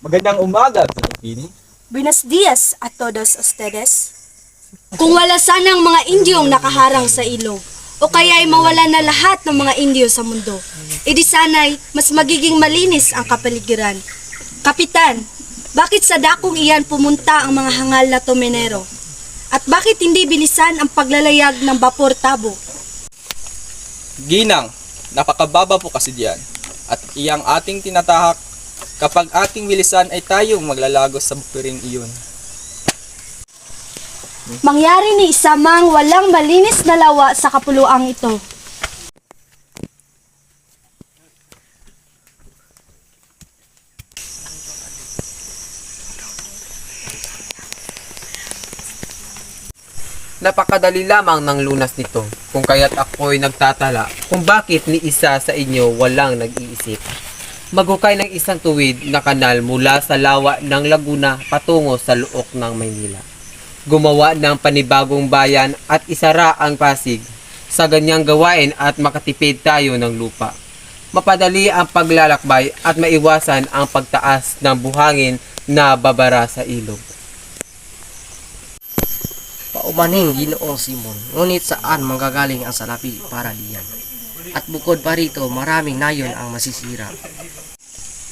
Magandang umaga, Pilipino. Buenos dias a todos ustedes. Kung wala sanang mga Indyong nakaharang sa ilog, o kaya'y mawala na lahat ng mga Indyo sa mundo, edi sana'y mas magiging malinis ang kapaligiran. Kapitan, bakit sa dakong iyan pumunta ang mga hangal na tumenero? At bakit hindi bilisan ang paglalayag ng Bapor Tabo? Ginang, napakababa po kasi diyan. At iyang ating tinatahak, kapag ating bilisan ay tayong maglalagos sa bukiring iyon. Mangyari ni isa mang walang malinis na lawa sa kapuluang ito. Napakadali lamang ng lunas nito, kung kaya't ako'y nagtatala kung bakit ni isa sa inyo walang nag-iisip. Maghukay ng isang tuwid na kanal mula sa lawa ng Laguna patungo sa luok ng Maynila. Gumawa ng panibagong bayan at isara ang Pasig. Sa ganyang gawain at makatipid tayo ng lupa. Mapadali ang paglalakbay at maiwasan ang pagtaas ng buhangin na babara sa ilog. Paumaning Ginoong Simon, ngunit saan manggagaling ang salapi para diyan? At bukod pa rito, maraming nayon ang masisira.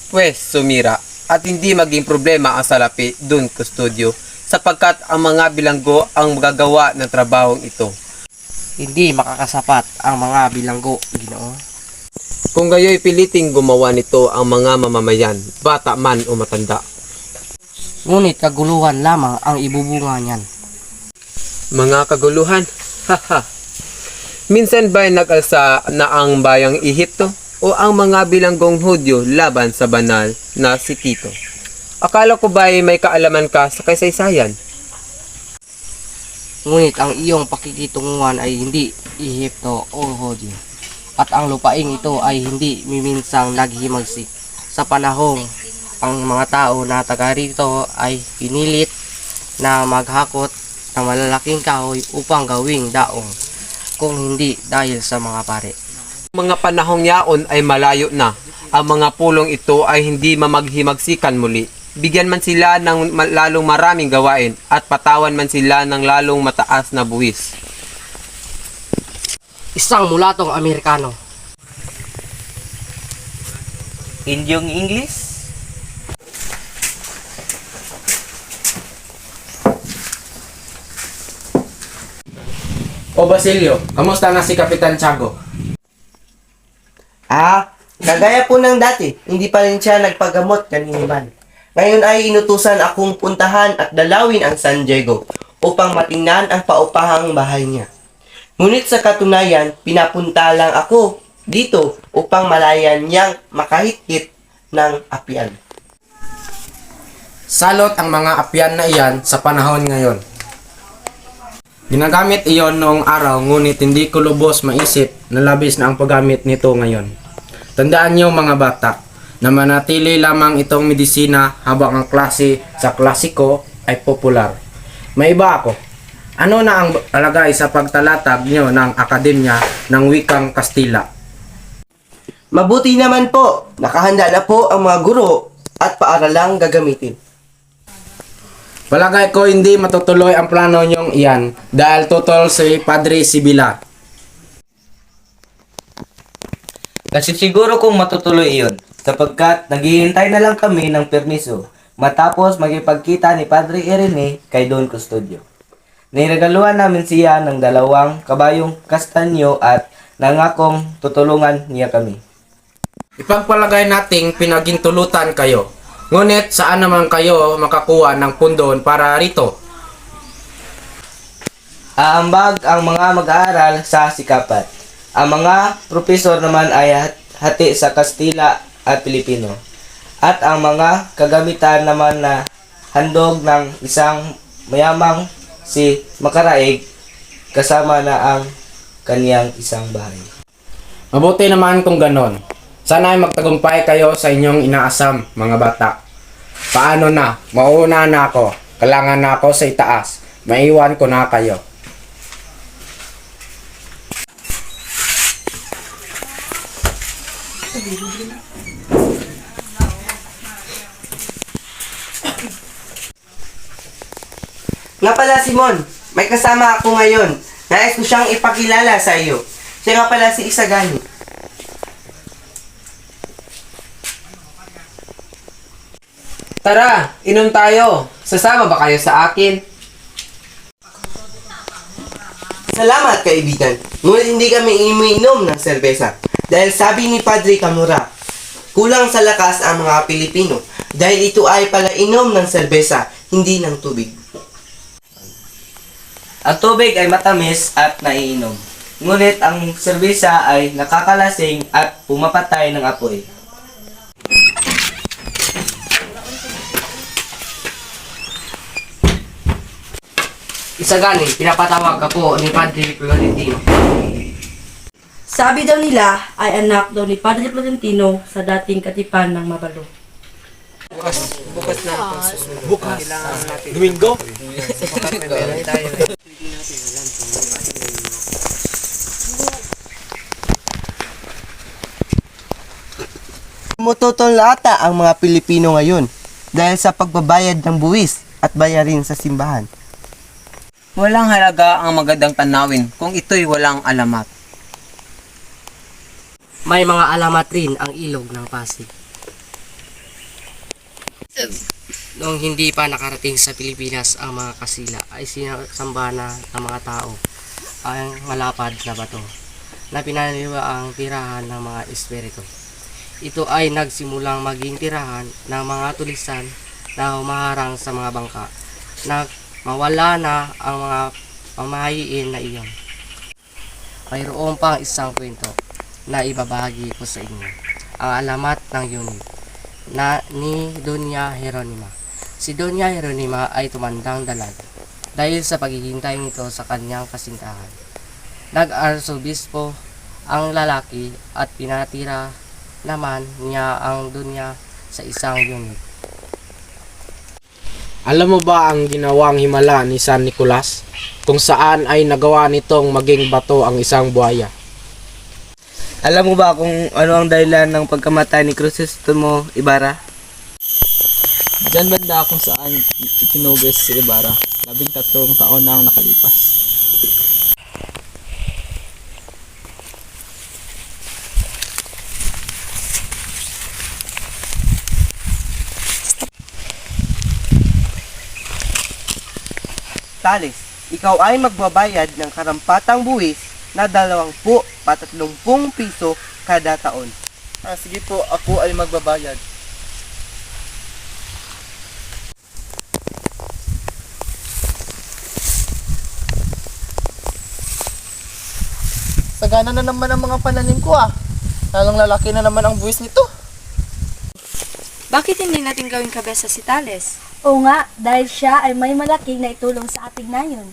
Pwes, sumira, at hindi maging problema ang salapi dun kustodyo, sapagkat ang mga bilanggo ang magagawa ng trabahong ito. Hindi makakasapat ang mga bilanggo, Ginoo. Kung gayo'y piliting gumawa nito ang mga mamamayan, bata man o matanda. Ngunit kaguluhan lamang ang ibubunga niyan. Mga kaguluhan, haha. Minsan ba'y nag-alsa na ang bayang Ehipto o ang mga bilanggong Hudyo laban sa banal na si Tito? Akala ko ba'y may kaalaman ka sa kasaysayan? Ngunit ang iyong pakikitunguhan ay hindi Ehipto o Hodyo. At ang lupaing ito ay hindi miminsang naghimagsik. Sa panahong ang mga tao na taga rito ay pinilit na maghakot ng malalaking kahoy upang gawing daong, kung hindi dahil sa mga pare. Mga panahong yaon ay malayo na. Ang mga pulong ito ay hindi mamaghimagsikan muli. Bigyan man sila ng lalong maraming gawain at patawan man sila ng lalong mataas na buwis. Isang mulatong Amerikano. Indyong English? O Basilio, kamusta na si Kapitan Tiago? Kagaya po ng dati, hindi pa rin siya nagpagamot kaniniman. Ngayon ay inutusan akong puntahan at dalawin ang San Diego upang matingnan ang paupahang bahay niya. Ngunit sa katunayan, pinapunta lang ako dito upang malayan niyang makahit-hit ng apyan. Salot ang mga apyan na iyan sa panahon ngayon. Ginagamit iyon noong araw, ngunit hindi ko lubos maisip na labis na ang paggamit nito ngayon. Tandaan niyo mga bata, na manatili lamang itong medisina habang ang klase sa klasiko ay popular. May iba ako. Ano na ang alagay sa pagtalatag niyo ng Akademya ng Wikang Kastila? Mabuti naman po, nakahanda na po ang mga guro at paaralang gagamitin. Palagay ko hindi matutuloy ang plano niyong iyan dahil tutol si Padre Sibila. Kasi siguro kung matutuloy iyon, sapagkat naghihintay na lang kami ng permiso matapos magipagkita ni Padre Irene kay Don Custodio. Niregaluhan namin siya ng 2 kabayong kastanyo at nangakong tutulungan niya kami. Ipagpalagay nating pinagintulutan kayo. Ngunit saan naman kayo makakuha ng pundon para rito? Aambag ang mga mag-aaral sa Sikapat. Ang mga propesor naman ay hati sa Kastila at Pilipino. At ang mga kagamitan naman na handog ng isang mayamang si Makaraig kasama na ang kaniyang isang bahay. Mabuti naman kung ganon. Sana ay magtagumpay kayo sa inyong inaasam, mga bata. Paano na? Mauna na ako. Kailangan na ako sa itaas. Maiwan ko na kayo. Nga pala, Simon, may kasama ako ngayon. Nais ko siyang ipakilala sa iyo. Siya nga pala si Isagani. Tara, inom tayo. Sasama ba kayo sa akin? Salamat, kaibigan. Ngunit hindi kami umiinom ng serbesa. Dahil sabi ni Padre Camora, kulang sa lakas ang mga Pilipino. Dahil ito ay pala inom ng serbesa, hindi ng tubig. Ang tubig ay matamis at naiinom. Ngunit ang serbesa ay nakakalasing at pumapatay ng apoy. Isagani, pinapatawag ka po ni Padre Florentino. Sabi daw nila ay anak daw ni Padre Florentino sa dating katipan ng Mabalo. Bukas na ang susunod. Domingo? Tumututol na ata ang mga Pilipino ngayon dahil sa pagbabayad ng buwis at bayarin sa simbahan. Walang halaga ang magandang tanawin kung ito'y walang alamat. May mga alamat rin ang ilog ng Pasig. Noong hindi pa nakarating sa Pilipinas ang mga Kasila ay sinasamba na ng mga tao ang malapad na bato na pinaniniwa ang tirahan ng mga espiritu. Ito ay nagsimulang maging tirahan ng mga tulisan na humaharang sa mga bangka na mawala na ang mga pamahayiin na iyon. Mayroon pang isang kwento na ibabahagi ko sa inyo. Ang alamat ng unit na ni Doña Jeronima. Si Doña Jeronima ay tumandang dalag dahil sa paghihintay nito sa kanyang kasintahan. Nag-arsobispo ang lalaki at pinatira naman niya ang Doña sa isang unit. Alam mo ba ang ginawang himala ni San Nicolas? Kung saan ay nagawa nitong maging bato ang isang buhaya. Alam mo ba kung ano ang dahilan ng pagkamatay ni Crisostomo Ibarra? Diyan banda kung saan itinugis si Ibarra. 13 taon na ang nakalipas. Tales, ikaw ay magbabayad ng karampatang buwis na 20 pa 30 piso kada taon. Sige po, ako ay magbabayad. Sagana na naman ang mga pananim ko Lalong lalaki na naman ang buwis nito. Bakit hindi natin gawing kabesa si Tales? Oo nga, dahil siya ay may malaking naitulong sa ating nayon.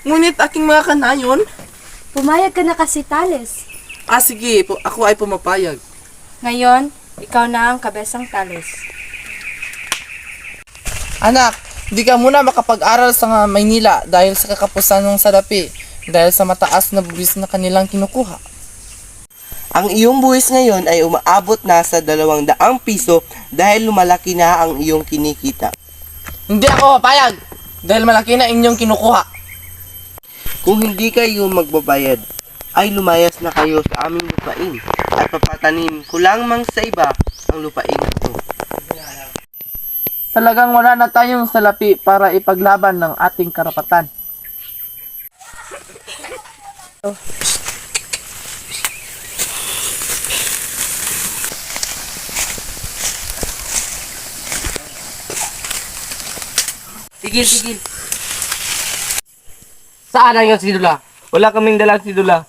Ngunit aking mga kanayon, Pumayag ka na kasi, Tales. sige, ako ay pumapayag. Ngayon, ikaw na ang kabesang Tales. Anak, di ka muna makapag-aral sa Maynila dahil sa kakapusan ng salapi, dahil sa mataas na buwis na kanilang kinukuha. Ang iyong buwis ngayon ay umaabot na sa 200 piso dahil lumalaki na ang iyong kinikita. Hindi ako papayag, dahil malaki na inyong kinukuha. Kung hindi kayo magbabayad, ay lumayas na kayo sa aming lupain at papatanim ko lamang sa iba ang lupain ito. Talagang wala na tayong salapi para ipaglaban ng ating karapatan. Tigil. Saan ang iyong sidula? Wala kaming dalang sidula.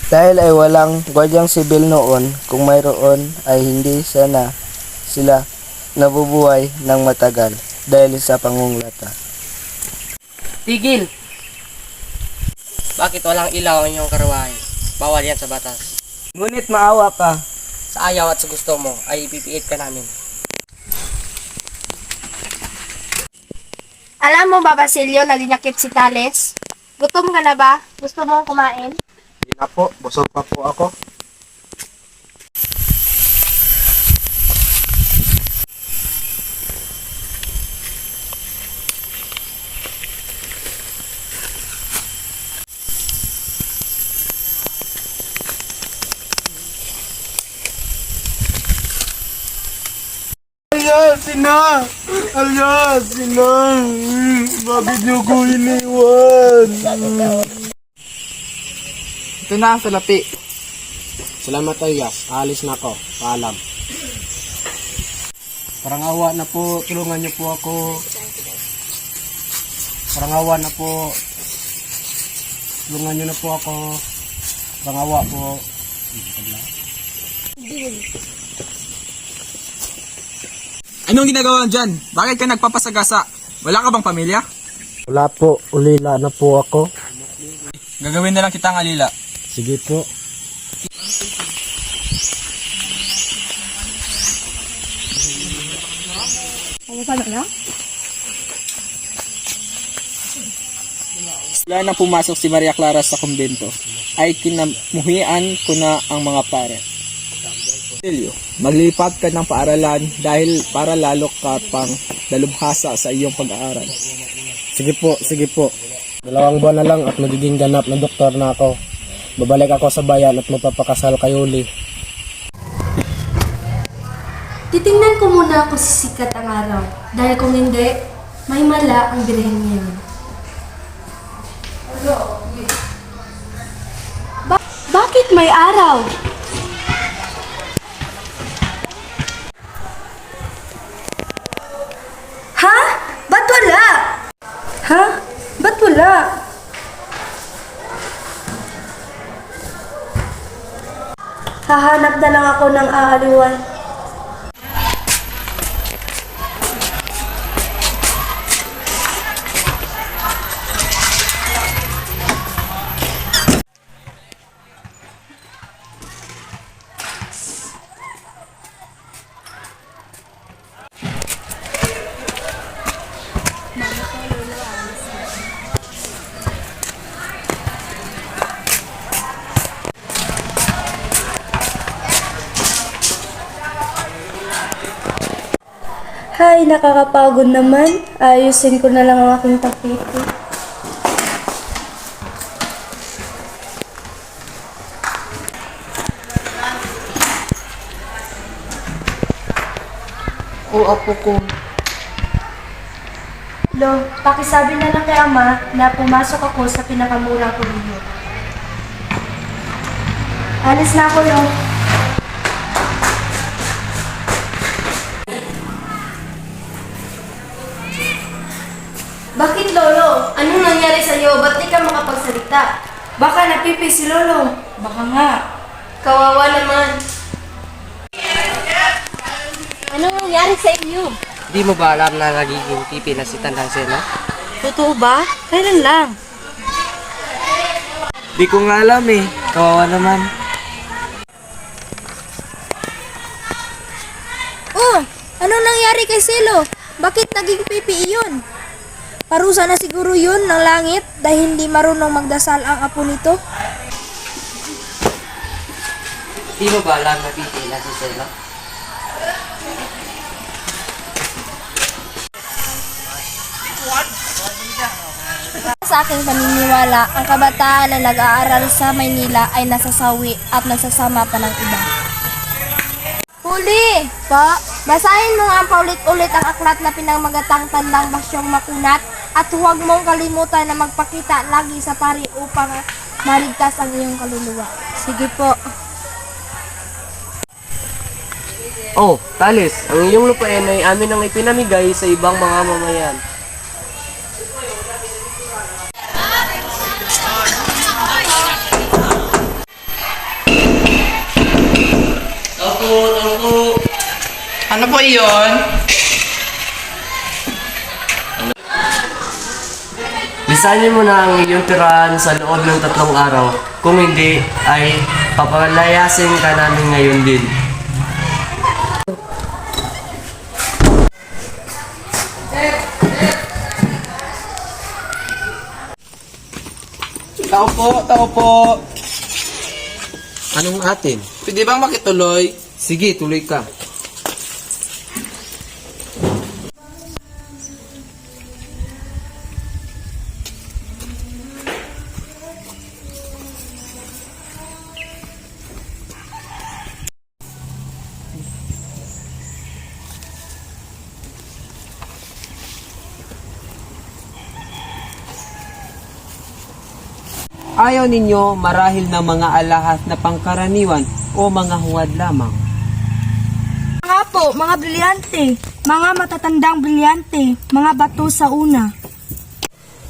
Dahil ay walang gwardyang sibil noon, kung mayroon ay hindi sana sila nabubuhay ng matagal dahil sa pangunglata. Tigil! Bakit walang ilaw ang iyong karawahe? Bawal yan sa batas. Ngunit maawa pa. Sa ayaw at sa gusto mo ay ipipiit ka namin. Alam mo ba, Basilio, na dinyakip si Tales? Gutom ka na ba? Gusto mong kumain? Hindi na po, busog pa po ako. Sina! Ala, Sina! Bakit niyo ko iniwan? Ito na, salapi. Salamat tayo, Yas. Aalis na ako. Paalam. Parang awa na po. Tulungan niyo po ako. Parang awa na po. Tulungan niyo na po ako. Parang awa po. Anong ginagawa dyan? Bakit ka nagpapasagasa? Wala ka bang pamilya? Wala po. Ulila na po ako. Gagawin na lang kitang alila. Sige po. Wala nang pumasok si Maria Clara sa kumbento, ay kinamuhian ko na ang mga pare. Silio, maglipat ka ng paaralan dahil para lalo ka pang dalubhasa sa iyong pag-aaral. Sige po, sige po. 2 buwan na lang at magiging ganap na doktor na ako. Babalik ako sa bayan at magpapakasal kay Uli. Titingnan ko muna kung sisikat ang araw. Dahil kung hindi, may mala ang birhen niya. Bakit may araw? Ha? Ba't wala? Ha? Ba't wala? Hahanap na lang ako ng aaliwan. Hay, nakakapagod naman. Ayusin ko na lang ang aking tapete. O apo ko, Lo, pakisabi na lang kay Ama na pumasok ako sa pinakamurang kolehiyo. Alis na ako, Lo. Bakit, Lolo? Anong nangyari sa'yo? Ba't di ka makapagsalita? Baka napipi si Lolo. Baka nga. Kawawa naman. Anong nangyari sa inyo? di mo ba alam na nagiging pipi na si Tandang Sena? Totoo ba? Kailan lang? Di ko nga alam eh. Kawawa naman. Oh, anong nangyari kay Selo? Bakit naging pipi iyon? Parusa na siguro yun ng langit dahil hindi marunong magdasal ang apo nito. Di mo ba alam na pipi na si Sena? Sa aking paniniwala, ang kabataan na nag-aaral sa Maynila ay nasasawi at nagsasama pa ng iba. Huli! Pa, basahin mo nga paulit-ulit ang aklat na pinamagatang Tandang Basyong Makunat at huwag mong kalimutan na magpakita lagi sa pari upang maligtas ang iyong kaluluwa. Sige po. Oh, Talis, ang iyong lupain ay amin ang ipinamigay sa ibang mga mamayan. Ano po iyon? Lisanin mo na ang iyong tirahan sa loob ng 3 araw. Kung hindi, ay papalayasin ka namin ngayon din. Tao po, tao po. Anong atin? Pwede bang makituloy? Sige, tuloy ka. Ayaw ninyo marahil ng mga alahas na pangkaraniwan o mga huwad lamang. Mga po, mga brilyante, mga matatandang brilyante, mga bato sa una.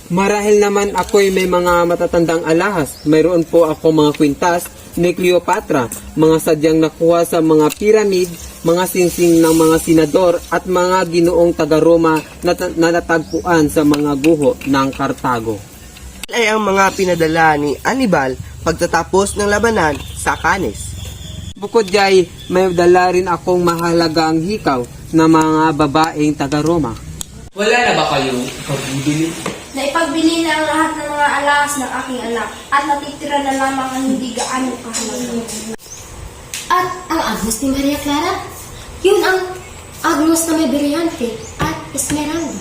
Marahil naman ako'y may mga matatandang alahas. Mayroon po ako mga kwintas ni Cleopatra, mga sadyang nakuha sa mga piramid, mga singsing ng mga senador at mga ginoong taga-Roma na natagpuan sa mga guho ng Kartago. Ay ang mga pinadala ni Hannibal pagtatapos ng labanan sa Cannes. Bukod dyan, may dala rin akong mahalagang hikaw na mga babaeng taga-Roma. Wala na ba kayong pagbibili? Naipagbili na ang lahat ng mga alas ng aking anak at natitira na lamang ang hindi gaano kahalaga. At ang Agnos ni Maria Clara? Yun ang Agnos na may brilyante at Esmeralda.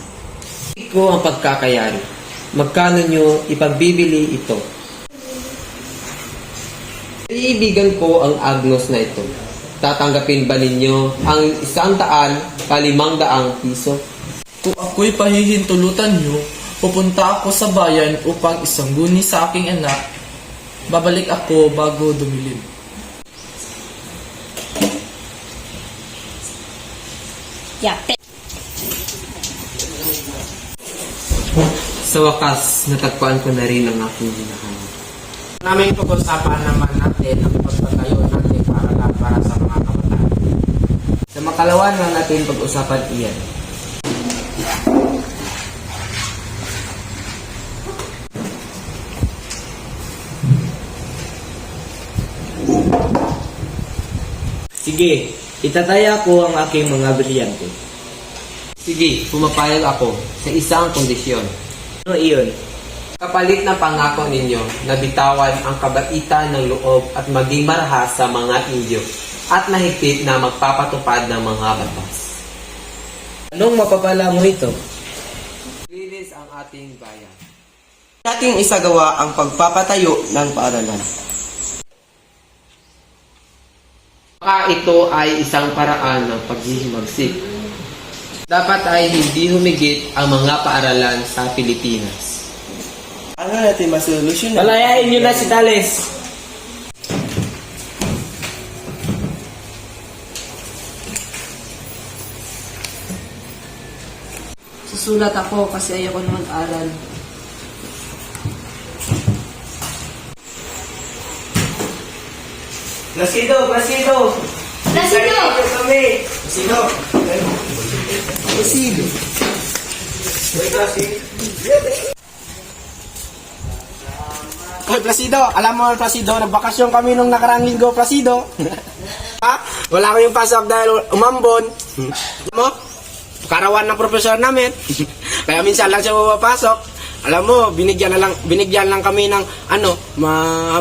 Iko ang pagkakayari. Magkano nyo ipagbibili ito? Iibigan ko ang Agnos na ito. Tatanggapin ba ninyo ang 100,500 piso? Kung ako'y pahihintulutan nyo, pupunta ako sa bayan upang isangguni sa aking anak. Babalik ako bago dumilim. Sa wakas, natagpuan ko na rin ang aking hinahanap. Naming pag-usapan naman natin ang pagtatayo natin para sa mga kabataan. Sa makalawan lang natin pag-usapan iyan. Sige, itataya ko ang aking mga brilyante. Sige, pumapayag ako sa isang kondisyon. Ano iyon? Kapalit ng pangako ninyo na bitawan ang kabaitan ng loob at maging marahas sa mga Indyo at mahigpit na magpapatupad ng mga batas. Anong mapapala mo ito? Linis ang ating bayan. Nating isagawa ang pagpapatayo ng paaralan. Baka ito ay isang paraan ng paghihimagsik. Dapat ay hindi humigit ang mga paaralan sa Pilipinas. Ano natin masolusyonan? Palayain nyo na si Tales. Susulat ako kasi ayoko na mag-aral. Placido! Placido! Kami! Placido! Placido! Hoy Placido, alam mo Placido, nagbakasyon kami nung nakaraang linggo Placido. Ha? Wala ko yung pasok dahil umambon. Alam mo? Karawan ng profesor namin. Kaya minsan lang siya pumapasok. Alam mo, binigyan lang kami ng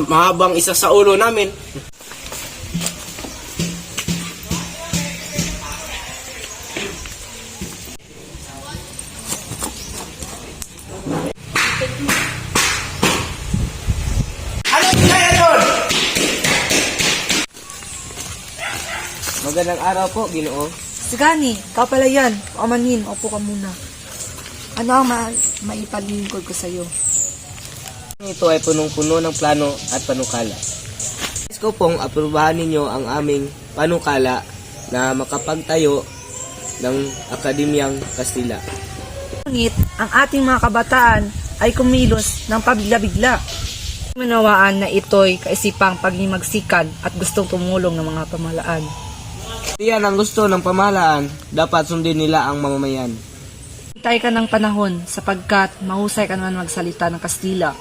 mahabang isa sa ulo namin. Magandang araw po, Ginoo. Sigani, ikaw pala yan. Pamanin, upo ka muna. Ano ang maipalingkod ko sa'yo? Ito ay punong-puno ng plano at panukala. Nais ko pong aprubahan ninyo ang aming panukala na makapagtayo ng Akademiyang Kastila. Ngunit, ang ating mga kabataan ay kumilos ng pabigla-bigla. Manawaan na ito'y kaisipang paghimagsikan at gustong tumulong ng mga pamahalaan. Iyan ang gusto ng pamahalaan, dapat sundin nila ang mamamayan. Hintay ka ng panahon sapagkat mahusay ka naman magsalita ng Kastila.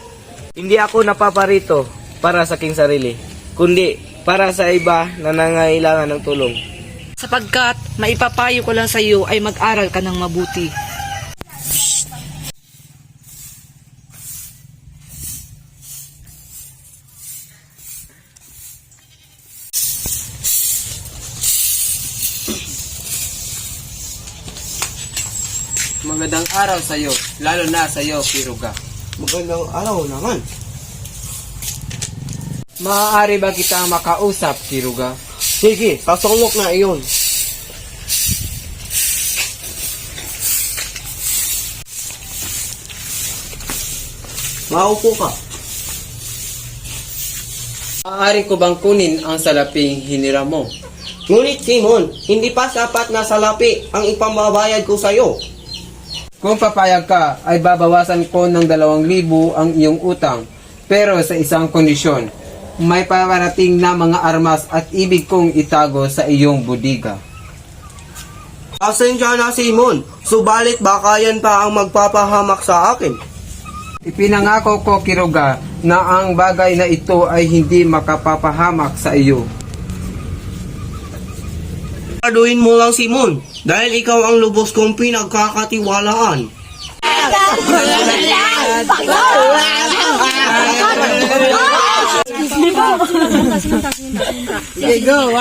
Hindi ako napaparito para sa aking sarili, kundi para sa iba na nangangailangan ng tulong. Sapagkat maipapayo ko lang sa iyo ay mag-aral ka ng mabuti. Magandang araw sa iyo, lalo na sa iyo, Kiruga. Magandang araw naman. Maaari ba kita makausap, Kiruga? Sige, kasulok na iyon. Maupo ka. Maaari ko bang kunin ang salaping hinira mo? Ngunit Simon, hindi pa sapat na salapi ang ipambabayad ko sa iyo. Kung papayag ka, ay babawasan ko ng 2,000 ang iyong utang. Pero sa isang kondisyon, may paparating na mga armas at ibig kong itago sa iyong budiga. Pasensya na Simon, subalit baka yan pa ang magpapahamak sa akin. Ipinangako ko, Kiruga, na ang bagay na ito ay hindi makapapahamak sa iyo. Siguraduhin mo lang Simon, dahil ikaw ang lubos kong pinagkakatiwalaan. Okay, go!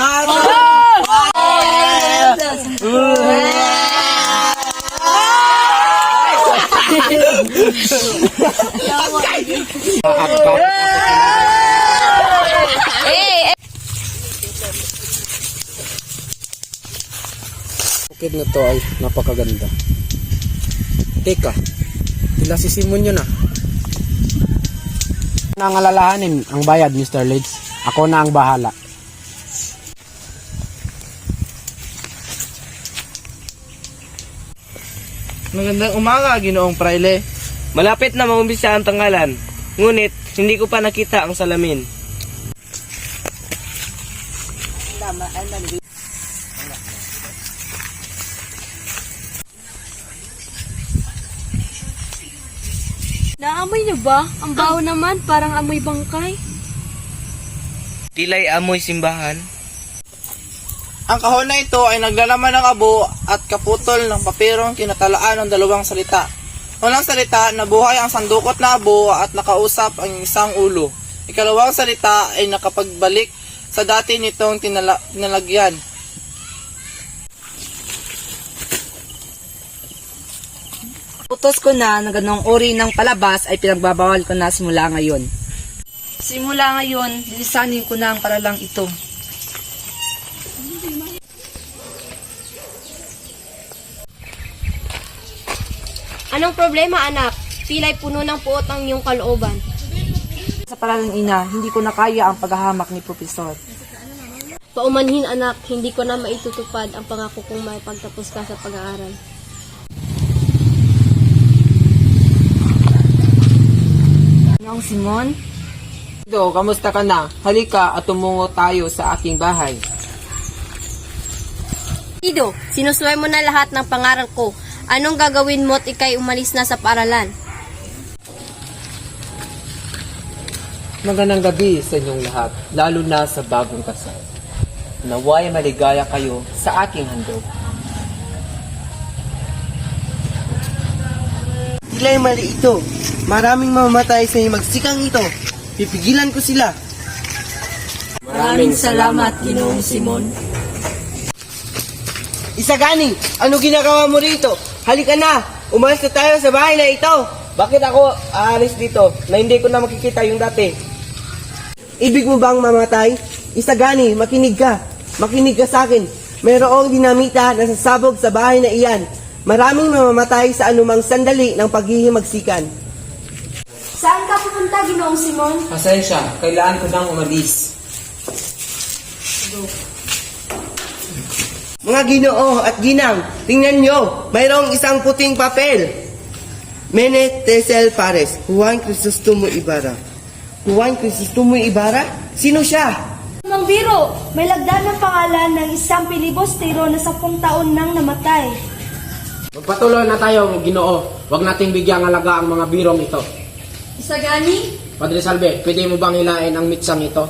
Bukid na to ay napakaganda. Teka, tila si Simon yun ah. Nangalalahanin ang bayad, Mr. Leeds. Ako na ang bahala. Magandang umaga, Ginoong Praile. Malapit na maumpisa ang tanggalan, ngunit hindi ko pa nakita ang salamin. Naamoy niyo ba? Ang baho naman, parang amoy bangkay. Tila'y amoy simbahan. Ang kahon na ito ay naglalaman ng abo at kaputol ng papirong kinatalaan ng 2 salita. Unang salita, nabuhay ang sandukot na abo at nakausap ang isang ulo. Ikalawang salita ay nakapagbalik sa dati nitong tinalagyan. Utos ko na ganong uri ng palabas ay pinagbabawal ko na simula ngayon. Simula ngayon, lilisanin ko na ang paralang ito. Anong problema, anak? Pila'y puno ng puot ang iyong kalooban. Sa paralang ina, hindi ko na kaya ang paghahamak ni Profesor. Paumanhin, anak, hindi ko na maitutupad ang pangako kong may pagtapos ka sa pag-aaral. Noong Simon, Do, kamusta ka na? Halika at tumungo tayo sa aking bahay. Ido, sinusuway mo na lahat ng pangaral ko. Anong gagawin mo at ikay umalis na sa paaralan? Magandang gabi sa inyong lahat, lalo na sa bagong kasal. Naway maligaya kayo sa aking handog. Tila'y mali ito. Maraming mamamatay sa magsikang ito. Pipigilan ko sila. maraming salamat, Ginoong Simon. Isagani, ano ginagawa mo rito? Halika na, umalis na tayo sa bahay na ito. Bakit ako aalis dito na hindi ko na makikita yung dati? Ibig mo bang mamatay? Isagani, makinig ka. Makinig ka sa akin. Mayroong dinamita na sasabog sa bahay na iyan. Maraming mamamatay sa anumang sandali ng paghihimagsikan. Saan ka pupunta, Ginoong Simon? Pasensya, kailangan ko nang umalis. Mga Ginoo at Ginang, tingnan nyo, mayroong isang puting papel. Mene Tesel Pares, Juan Crisostomo Ibarra. Juan Crisostomo Ibarra? Sino siya? Mang Biro, may lagda ng pangalan ng isang pilibostero na 10 taon nang namatay. Magpatuloy na tayo, Ginoo. Huwag nating bigyang alaga ang mga birong ito. Isagani? Padre Salve, pwede mo bang hilain ang mitsang ito?